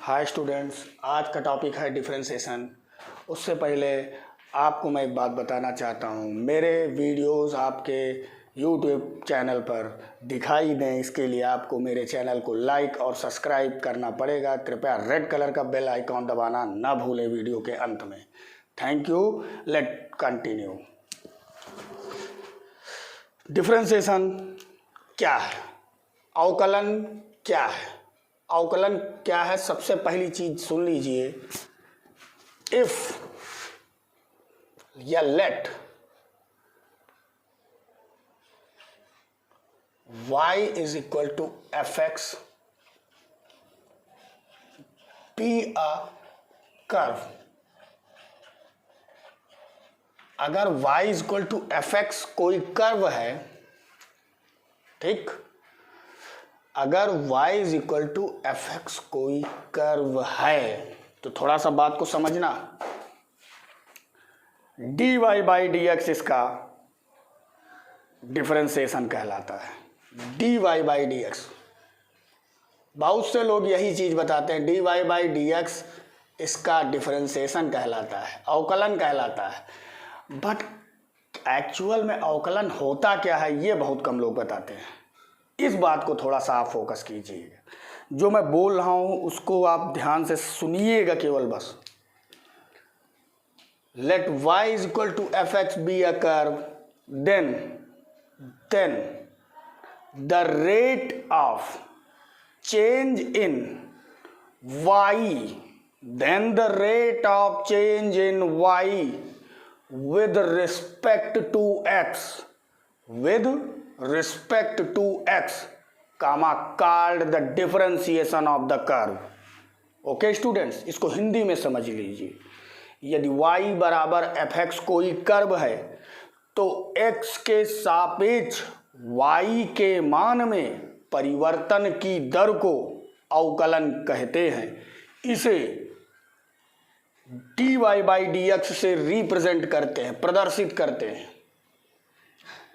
Hi students, आज का topic है डिफरेंशिएशन। उससे पहले आपको मैं एक बात बताना चाहता हूँ, मेरे वीडियोस आपके यूट्यूब चैनल पर दिखाई दें, इसके लिए आपको मेरे चैनल को लाइक और सब्सक्राइब करना पड़ेगा। कृपया रेड कलर का बेल आइकॉन दबाना ना भूलें वीडियो के अंत में। Thank you. Let continue. Differentiation क्या है? अवकलन क्या है? अवकलन क्या है? सबसे पहली चीज सुन लीजिए, इफ या let y is equal to f x be a curve. अगर y is equal to f x कोई कर्व है, ठीक, अगर y is equal to f x कोई कर्व है तो थोड़ा सा बात को समझना। dy बाई डी एक्स इसका डिफरेंशिएशन कहलाता है। dy बाई डी एक्स, बहुत से लोग यही चीज बताते हैं, dy बाई डी एक्स इसका डिफरेंशिएशन कहलाता है, अवकलन कहलाता है। बट एक्चुअल में अवकलन होता क्या है ये बहुत कम लोग बताते हैं। इस बात को थोड़ा सा आप फोकस कीजिएगा, जो मैं बोल रहा हूं उसको आप ध्यान से सुनिएगा केवल बस। Let y is equal to f x be a curve, then the rate of change in y, then the rate of change in y with respect to x, comma, called the differentiation of the curve। Okay students, इसको हिंदी में समझ लीजिए। यदि y बराबर F x कोई curve है तो x के सापेक्ष y के मान में परिवर्तन की दर को अवकलन कहते हैं। इसे dy बाई डी एक्स से रिप्रेजेंट करते हैं, प्रदर्शित करते हैं।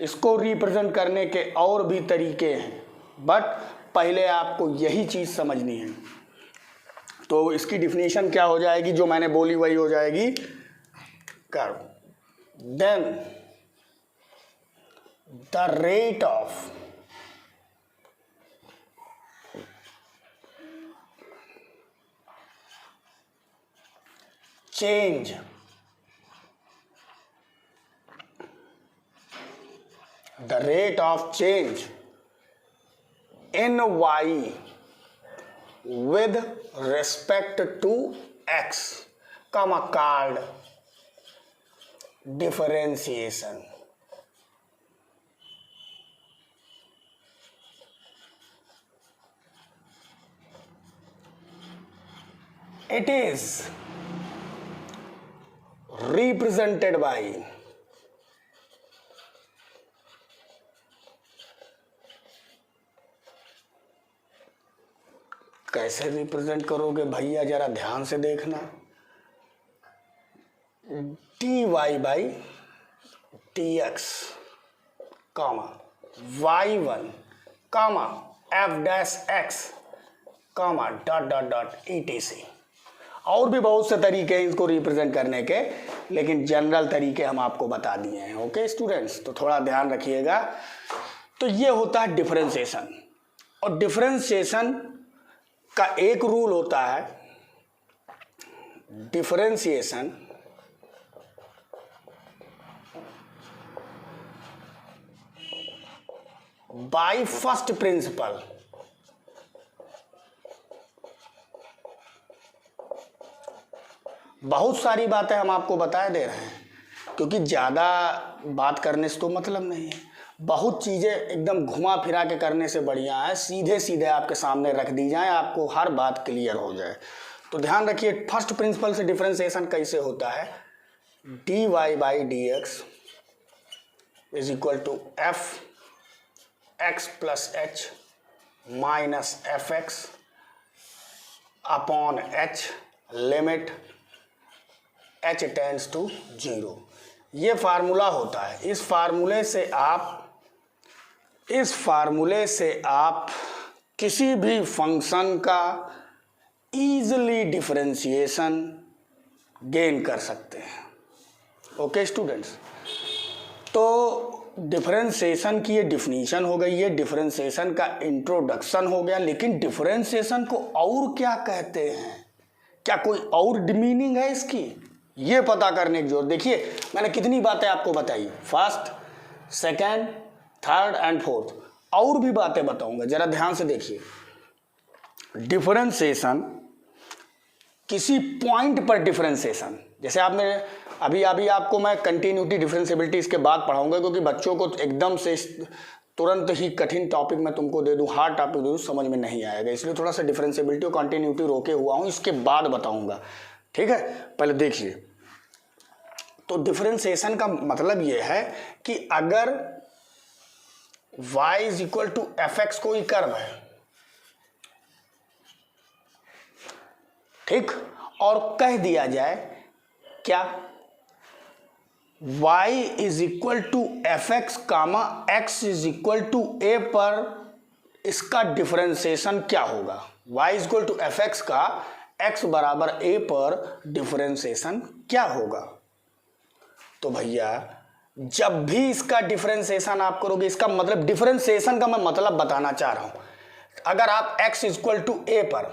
इसको रिप्रेजेंट करने के और भी तरीके हैं, बट पहले आपको यही चीज समझनी है। तो इसकी डिफिनीशन क्या हो जाएगी, जो मैंने बोली वही हो जाएगी, curve. Then the rate of change in y with respect to x, comma, called differentiation। It is represented by कैसे रिप्रेजेंट करोगे भैया, जरा ध्यान से देखना। dy by d x, comma y1, comma f dash x, comma dot dot dot etc। और भी बहुत से तरीके हैं इसको रिप्रेजेंट करने के, लेकिन जनरल तरीके हम आपको बता दिए हैं। ओके स्टूडेंट्स, तो थोड़ा ध्यान रखिएगा। तो ये होता है डिफरेंशिएशन, और डिफरेंशिएशन का एक रूल होता है, डिफरेंशिएशन बाय फर्स्ट प्रिंसिपल। बहुत सारी बातें हम आपको बता दे रहे हैं, क्योंकि ज़्यादा बात करने से तो मतलब नहीं है। बहुत चीज़ें एकदम घुमा फिरा के करने से बढ़िया है सीधे सीधे आपके सामने रख दी जाए, आपको हर बात क्लियर हो जाए। तो ध्यान रखिए, फर्स्ट प्रिंसिपल से डिफरेंशिएशन कैसे होता है। dy by d x is equal to f x plus h minus f x upon h, limit h tends to 0। ये फार्मूला होता है। इस फार्मूले से आप किसी भी फंक्शन का ईजिली डिफरेंशिएशन गेन कर सकते हैं। ओके स्टूडेंट्स, तो डिफरेंशिएशन की ये डिफिनीशन हो गई है, डिफरेंशिएशन का इंट्रोडक्शन हो गया, लेकिन डिफरेंशिएशन को और क्या कहते हैं, क्या कोई और मीनिंग है इसकी, ये पता करने की जरूरत। देखिए मैंने कितनी बातें आपको बताई, first, second, third and fourth, और भी बातें बताऊंगा, जरा ध्यान से देखिए। डिफरेंशिएशन, किसी पॉइंट पर डिफरेंशिएशन, जैसे आपने अभी आपको मैं कंटिन्यूटी डिफरेंशिएबिलिटी इसके बाद पढ़ाऊंगा, क्योंकि बच्चों को एकदम से तुरंत ही कठिन टॉपिक मैं तुमको दे दूं, हार्ड टॉपिक दे दूं, समझ में नहीं आएगा, इसलिए थोड़ा सा डिफरेंशिएबिलिटी और कंटिन्यूटी रोके हुआ हूं, इसके बाद बताऊंगा, ठीक है। पहले देखिए, तो डिफरेंशिएशन का मतलब यह है कि अगर y is equal to f x कोई कर्व है, ठीक, और कह दिया जाए क्या, y is equal to f x comma x is equal to a पर इसका डिफरेंशिएशन क्या होगा, y is equal to f x का x बराबर a पर डिफरेंशिएशन क्या होगा। तो भैया जब भी इसका डिफरेंशिएशन आप करोगे, इसका मतलब डिफरेंशिएशन का मैं मतलब बताना चाह रहा हूं, अगर आप x इक्वल टू ए पर,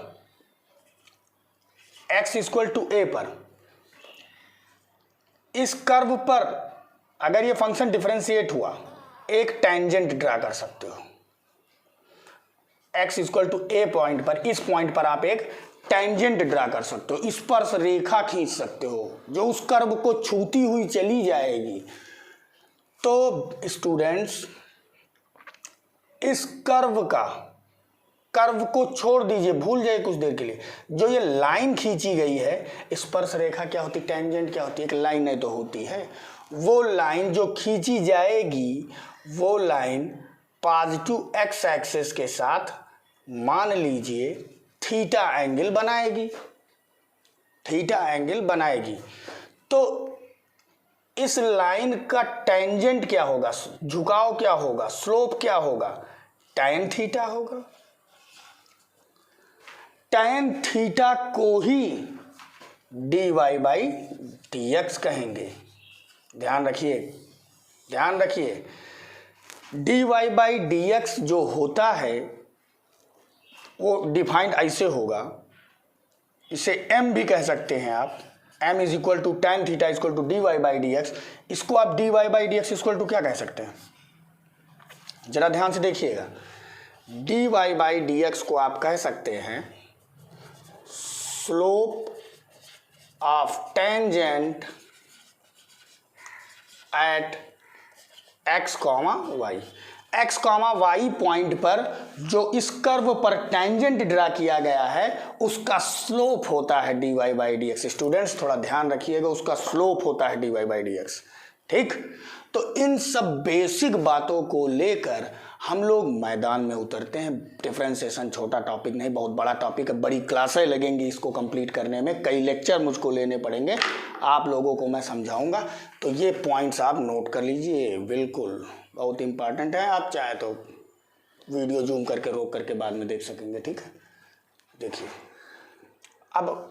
x इक्वल टू ए पर इस कर्व पर अगर ये फंक्शन डिफरेंशिएट हुआ, एक टेंजेंट ड्रा कर सकते हो, x equal to a point पर, इस पॉइंट पर आप एक टेंजेंट ड्रा कर सकते हो, स्पर्श रेखा खींच सकते हो जो उस कर्व को छूती हुई चली जाएगी। तो स्टूडेंट्स, इस कर्व को छोड़ दीजिए, भूल जाइए कुछ देर के लिए, जो ये लाइन खींची गई है, स्पर्श रेखा क्या होती, टेंजेंट क्या होती है, एक लाइन नहीं तो होती है, वो लाइन जो खींची जाएगी, वो लाइन पॉजिटिव एक्स एक्सिस के साथ मान लीजिए थीटा एंगल बनाएगी, थीटा एंगल बनाएगी। तो इस लाइन का टेंजेंट क्या होगा, झुकाव क्या होगा, स्लोप क्या होगा, tan थीटा होगा। tan थीटा को ही dy बाई dx कहेंगे। ध्यान रखिए, ध्यान रखिए, dy बाई dx जो होता है वो डिफाइंड ऐसे होगा, इसे m भी कह सकते हैं आप, m is equal to tan theta equal to dy by dx। इसको आप dy by dx equal to क्या कह सकते हैं, जरा ध्यान से देखिएगा, dy बाई dx को आप कह सकते हैं slope of tangent at x comma y, x comma y point पर जो इस कर्व पर टेंजेंट ड्रा किया गया है उसका स्लोप होता है dy बाई dx। स्टूडेंट्स थोड़ा ध्यान रखिएगा, उसका स्लोप होता है dy बाई dx, ठीक। तो इन सब बेसिक बातों को लेकर हम लोग मैदान में उतरते हैं। डिफरेंशिएशन छोटा टॉपिक नहीं, बहुत बड़ा टॉपिक है, बड़ी क्लासें लगेंगी इसको कंप्लीट करने में, कई लेक्चर मुझको लेने पड़ेंगे, आप लोगों को मैं समझाऊंगा। तो ये पॉइंट्स आप नोट कर लीजिए, बिल्कुल बहुत इंपॉर्टेंट है। आप चाहे तो वीडियो जूम करके रोक करके बाद में देख सकेंगे, ठीक है। देखिए अब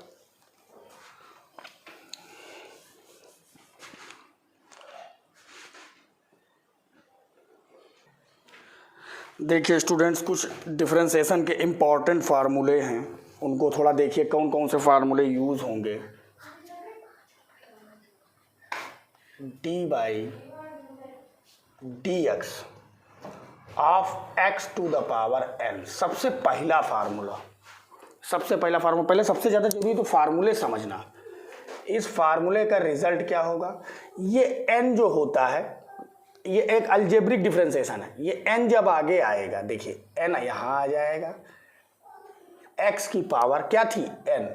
देखिए स्टूडेंट्स, कुछ डिफरेंशिएशन के इम्पॉर्टेंट फार्मूले हैं, उनको थोड़ा देखिए कौन कौन से फार्मूले यूज होंगे। D by d x of x to the power n, सबसे पहला फार्मूला, पहले सबसे ज़्यादा जरूरी तो फार्मूले समझना। इस फार्मूले का रिजल्ट क्या होगा, ये एन जो होता है ये एक अलजेब्रिक डिफरेंशिएशन है, ये n जब आगे आएगा, देखिए n यहाँ आ जाएगा, x की पावर क्या थी n,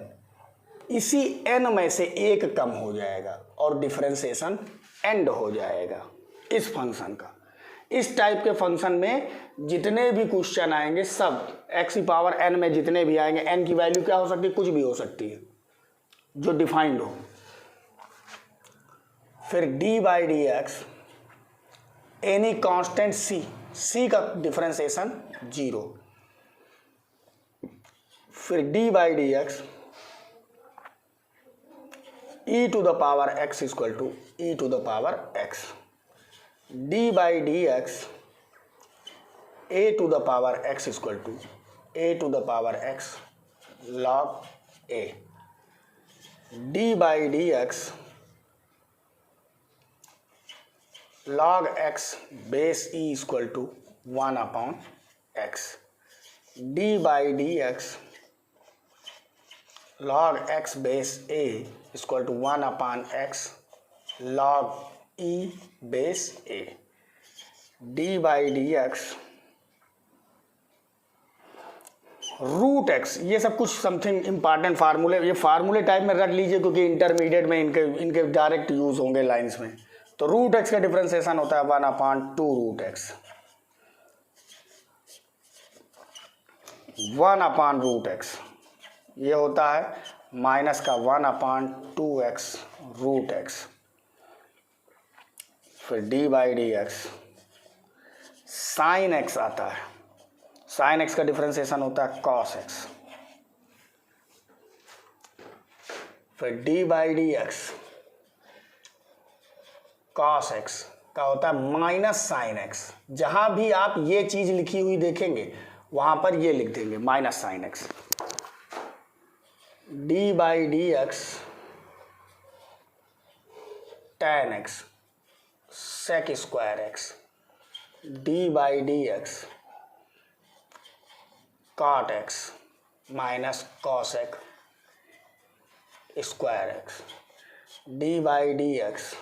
इसी n में से एक कम हो जाएगा और डिफरेंशिएशन एंड हो जाएगा इस फंक्शन का। इस टाइप के फंक्शन में जितने भी क्वेश्चन आएंगे सब x की पावर n में जितने भी आएंगे, n की वैल्यू क्या हो सकती है, कुछ भी हो सकती है जो डिफाइंड हो। फिर d by d x any constant c, c का डिफरेंशिएशन 0। फिर d by d x e to the power x equal to e to the power x, d by d x a to the power x equal to a to the power x log a, d by d x log x base e equal to 1 upon x, d by dx log x base a equal to 1 upon x log e base a, d by dx root x. ये सब कुछ something important फार्मूले, ये फार्मूले type में रख लीजिए क्योंकि इंटरमीडिएट में इनके डायरेक्ट यूज होंगे लाइंस में। तो रूट एक्स का डिफरेंशिएशन होता है 1/2 रूट एक्स, 1/रूट एक्स, ये होता है माइनस का 1/2x रूट एक्स, फिर d by d x sine x आता है, साइन एक्स का डिफरेंशिएशन होता है कॉस एक्स, फिर d by d x cos x का होता है माइनस साइन एक्स। जहां भी आप ये चीज लिखी हुई देखेंगे वहां पर ये लिख देंगे minus sine x, d by d x tan x sec square x, d by d x cot x minus cosec square x, d by d x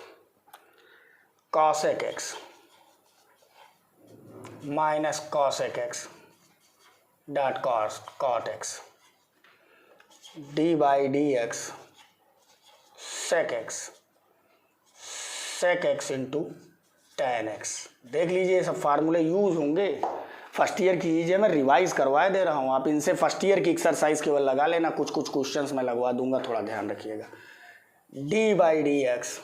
cosec x minus cosec x dot cot x, d by d x sec x into tan x. देख लीजिए ये सब फार्मूले use होंगे, first year की चीज़ें मैं revise करवाए दे रहा हूँ, आप इनसे फर्स्ट ईयर की एक्सरसाइज केवल लगा लेना, कुछ कुछ क्वेश्चंस मैं लगवा दूंगा, थोड़ा ध्यान रखिएगा। D by d x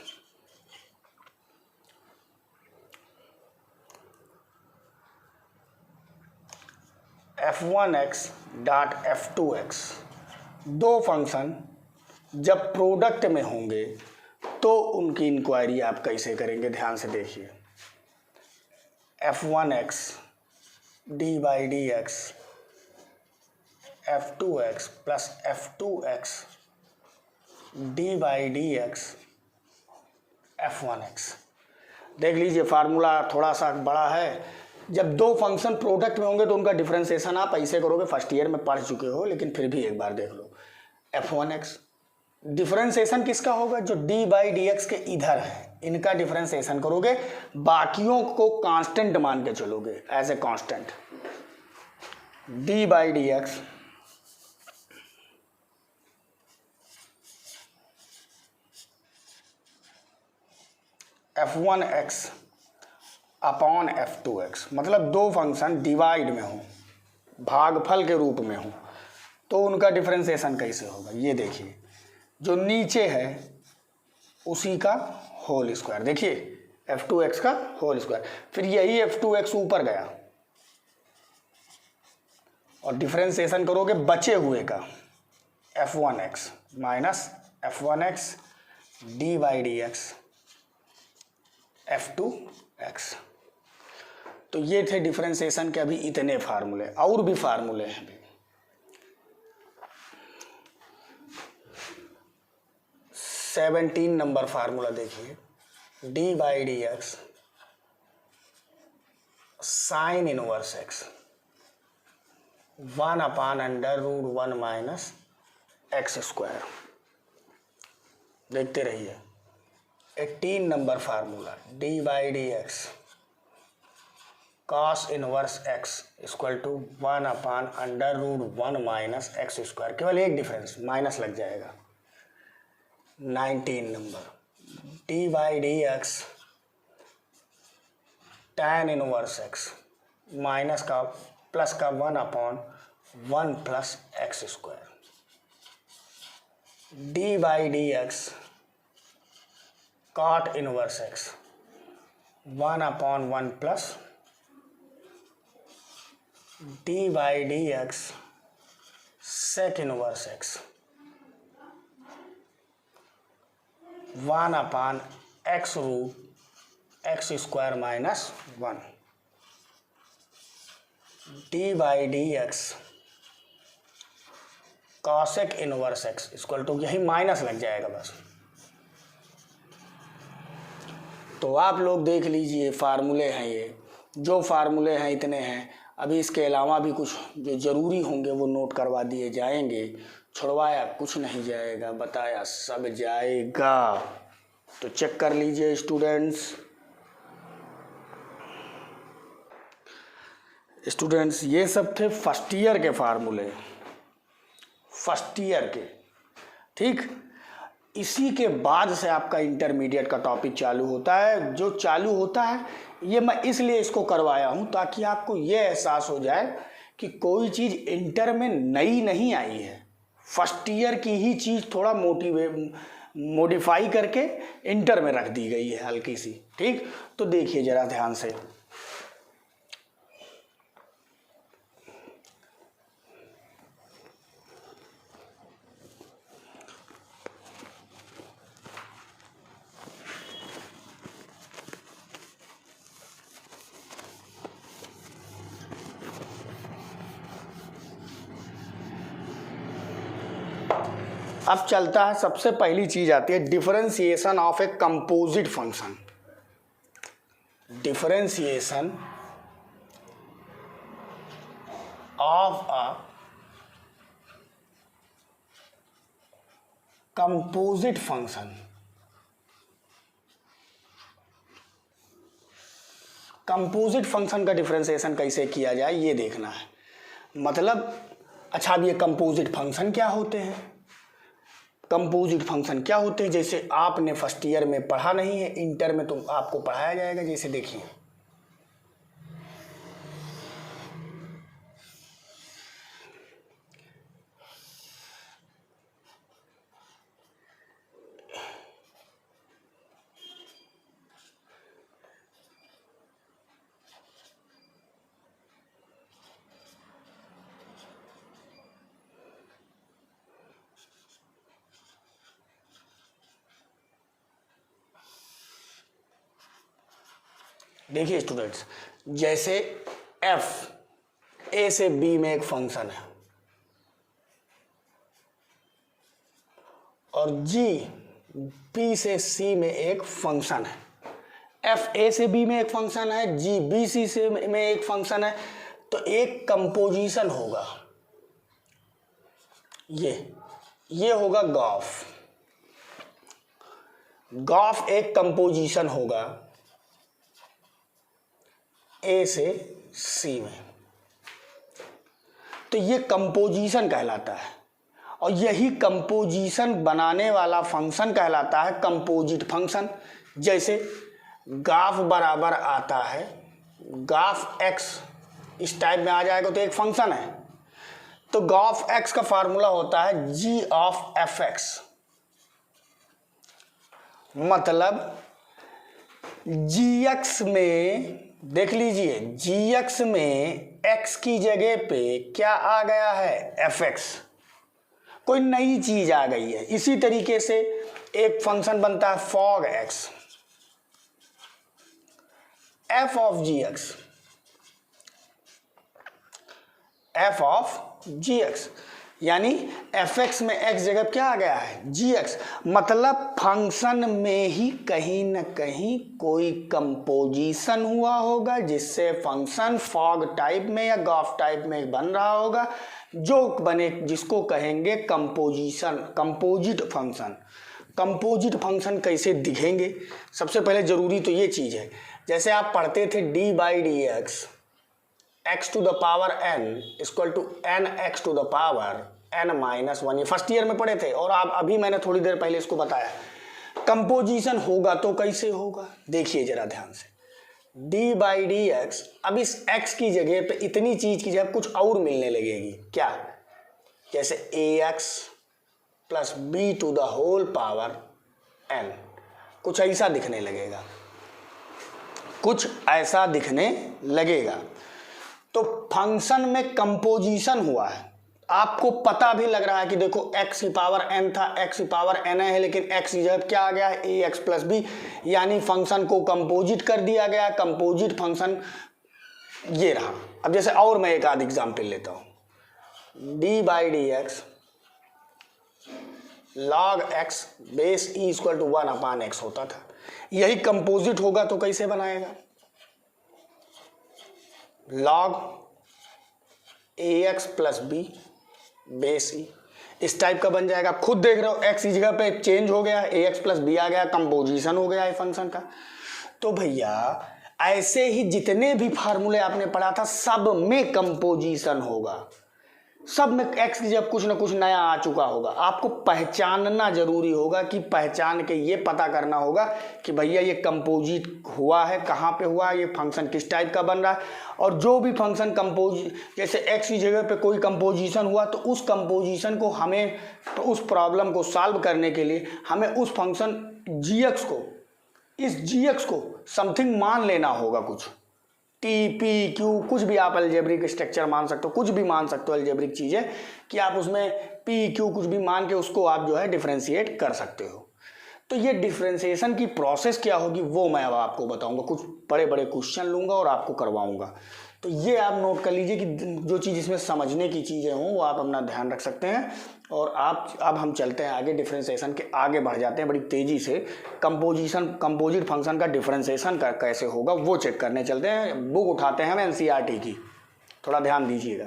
f1x dot f2x, दो फंक्शन जब प्रोडक्ट में होंगे तो उनकी इंक्वायरी आप कैसे करेंगे, ध्यान से देखिए। f1x D by d x f2x plus f2x D by d x f1x। देख लीजिए फार्मूला थोड़ा सा बड़ा है, जब दो फंक्शन प्रोडक्ट में होंगे तो उनका डिफरेंशिएशन आप ऐसे करोगे, फर्स्ट ईयर में पढ़ चुके हो लेकिन फिर भी एक बार देख लो। f1x डिफरेंशिएशन किसका होगा, जो d बाई डी एक्स के इधर है इनका डिफरेंशिएशन करोगे, बाकियों को कांस्टेंट मान के चलोगे as a constant. d by d x f1x upon f2x, मतलब दो फंक्शन डिवाइड में हो, भागफल के रूप में हो, तो उनका डिफरेंशिएशन कैसे होगा। ये देखिए जो नीचे है उसी का होल स्क्वायर, देखिए f2x का होल स्क्वायर, फिर यही f2x ऊपर गया और डिफरेंशिएशन करोगे बचे हुए का f1x minus f1x D by d x f2x। तो ये थे डिफरेंशिएशन के अभी इतने फार्मूले, और भी फार्मूले हैं अभी। 17 नंबर फार्मूला देखिए, d by d x sine inverse x 1/√1 minus x square. देखते रहिए। 18 number formula, d by d x cos inverse x equal to 1/√1 minus x square, केवल एक डिफरेंस माइनस लग जाएगा। 19 number, d by d x tan inverse x minus का plus का 1/1 plus x square, d by d x cot inverse x 1/1 plus d by d x sec inverse x 1/x root x square minus 1 d/dx cosec inverse x equal to, यही minus लग जाएगा बस। तो आप लोग देख लीजिए, फार्मूले हैं ये, जो फार्मूले हैं इतने हैं। अभी इसके अलावा भी कुछ जो ज़रूरी होंगे वो नोट करवा दिए जाएंगे। छुड़वाया कुछ नहीं जाएगा, बताया सब जाएगा। तो चेक कर लीजिए स्टूडेंट्स। ये सब थे फर्स्ट ईयर के फार्मूले, फर्स्ट ईयर के, ठीक। इसी के बाद से आपका इंटरमीडिएट का टॉपिक चालू होता है। जो चालू होता है ये मैं इसलिए इसको करवाया हूँ ताकि आपको ये एहसास हो जाए कि कोई चीज़ इंटर में नई नहीं आई है। फर्स्ट ईयर की ही चीज़ थोड़ा मॉडिफाई करके इंटर में रख दी गई है हल्की सी, ठीक। तो देखिए ज़रा ध्यान से, अब चलता है, सबसे पहली चीज आती है differentiation of a composite function. Differentiation of a composite function. Composite function का डिफरेंशिएशन कैसे किया जाए ये देखना है। मतलब अच्छा, अब ये कंपोजिट फंक्शन क्या होते हैं? कंपोजिट फंक्शन क्या होते हैं, जैसे आपने फर्स्ट ईयर में पढ़ा नहीं है, इंटर में तो आपको पढ़ाया जाएगा। जैसे देखिए, देखिए स्टूडेंट्स, जैसे f a से b में एक फंक्शन है और g b से c में एक फंक्शन है। f a से b में एक फंक्शन है, g b c से में एक फंक्शन है, तो एक कंपोजिशन होगा। ये होगा ग्राफ। ग्राफ एक कंपोजिशन होगा ए से सी में, तो ये कंपोजिशन कहलाता है। और यही कंपोजिशन बनाने वाला फंक्शन कहलाता है कंपोजिट फंक्शन। जैसे ग्राफ बराबर आता है, ग्राफ एक्स इस टाइप में आ जाएगा तो एक फंक्शन है, तो ग्राफ एक्स का फार्मूला होता है जी ऑफ एफ एक्स। मतलब जी एक्स में देख लीजिए, जी एक्स में x की जगह पे क्या आ गया है, एफ एक्स, कोई नई चीज आ गई है। इसी तरीके से एक फंक्शन बनता है fog x, f of g x, f of g x, यानी एफ एक्स में x जगह क्या आ गया है, जी एक्स। मतलब फंक्शन में ही कहीं ना कहीं कोई कंपोजिशन हुआ होगा जिससे फंक्शन फॉग टाइप में या ग्राफ टाइप में बन रहा होगा, जो बने जिसको कहेंगे composition, composite function. Composite function कैसे दिखेंगे, सबसे पहले जरूरी तो ये चीज़ है, जैसे आप पढ़ते थे d/dx x to the power n equal to n x to the power n-1, ये फर्स्ट ईयर में पढ़े थे। और आप अभी मैंने थोड़ी देर पहले इसको बताया, कंपोजिशन होगा तो कैसे होगा, देखिए जरा ध्यान से। d/dx, अब इस x की जगह पे इतनी चीज की जगह कुछ और मिलने लगेगी, क्या, जैसे ax plus b to the whole power n, कुछ ऐसा दिखने लगेगा, कुछ ऐसा दिखने लगेगा। तो फंक्शन में कंपोजिशन हुआ है, आपको पता भी लग रहा है कि देखो x की पावर n था, x की पावर n है, लेकिन x की जगह क्या आ गया है, ax प्लस बी, यानी फंक्शन को कंपोजिट कर दिया गया। कंपोजिट फंक्शन ये रहा। अब जैसे और मैं एक आध एग्जाम्पल लेता हूं, d by d x log x base e equal to 1/x होता था। यही कंपोजिट होगा तो कैसे बनाएगा, log ax plus b base e, इस टाइप का बन जाएगा। खुद देख रहे हो x की जगह पे चेंज हो गया, ax प्लस बी आ गया, कंपोजिशन हो गया है फंक्शन का। तो भैया ऐसे ही जितने भी फार्मूले आपने पढ़ा था सब में कंपोजिशन होगा, सब में x की जगह कुछ ना कुछ नया आ चुका होगा। आपको पहचानना जरूरी होगा, कि पहचान के ये पता करना होगा कि भैया ये कंपोजिट हुआ है, कहाँ पे हुआ है, ये फंक्शन किस टाइप का बन रहा है। और जो भी फंक्शन जैसे x की जगह पे कोई कंपोजिशन हुआ तो उस कंपोजिशन को हमें, तो उस प्रॉब्लम को सॉल्व करने के लिए हमें उस फंक्शन gx को, इस gx को समथिंग मान लेना होगा, कुछ टी पी क्यू, कुछ भी आप अलजेब्रिक स्ट्रक्चर मान सकते हो, कुछ भी मान सकते हो अलजेब्रिक चीज़ें, कि आप उसमें पी क्यू कुछ भी मान के उसको आप जो है डिफ्रेंशिएट कर सकते हो। तो ये डिफ्रेंशिएशन की प्रोसेस क्या होगी वो मैं अब आपको बताऊंगा, कुछ बड़े बड़े क्वेश्चन लूंगा और आपको करवाऊंगा। तो ये आप नोट कर लीजिए कि जो चीज़ इसमें समझने की चीज़ें हों वो आप अपना ध्यान रख सकते हैं। और आप अब हम चलते हैं आगे, डिफरेंशिएशन के आगे बढ़ जाते हैं बड़ी तेज़ी से। कंपोजिट फंक्शन का डिफरेंशिएशन कैसे होगा वो चेक करने चलते हैं। बुक उठाते हैं हम एनसीईआरटी की, थोड़ा ध्यान दीजिएगा।